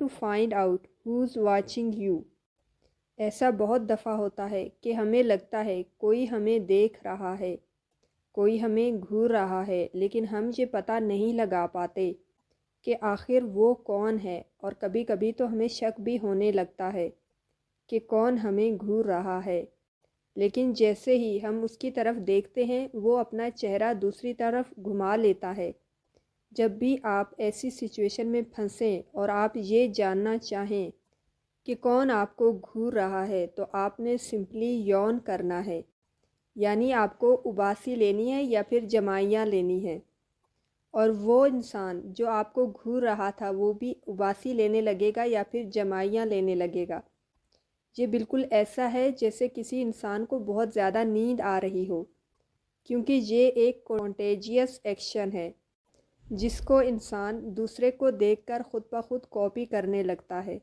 to find out who's watching you. ایسا بہت دفعہ ہوتا ہے کہ ہمیں لگتا ہے کوئی ہمیں دیکھ رہا ہے، کوئی ہمیں گھور رہا ہے، لیکن ہم یہ پتہ نہیں لگا پاتے کہ آخر وہ کون ہے، اور کبھی کبھی تو ہمیں شک بھی ہونے لگتا ہے کہ کون ہمیں گھور رہا ہے۔ لیکن جیسے ہی ہم اس کی طرف دیکھتے ہیں وہ اپنا چہرہ دوسری طرف گھما لیتا ہے۔ جب بھی آپ ایسی سچویشن میں پھنسیں اور آپ یہ جاننا چاہیں کہ کون آپ کو گھور رہا ہے تو آپ نے سمپلی یون کرنا ہے، یعنی آپ کو اباسی لینی ہے یا پھر جمائیاں لینی ہے، اور وہ انسان جو آپ کو گھور رہا تھا وہ بھی اباسی لینے لگے گا یا پھر جمائیاں لینے لگے گا۔ یہ بالکل ایسا ہے جیسے کسی انسان کو بہت زیادہ نیند آ رہی ہو، کیونکہ یہ ایک کنٹیجیس ایکشن ہے جس کو انسان دوسرے کو دیکھ کر خود بخود کاپی کرنے لگتا ہے۔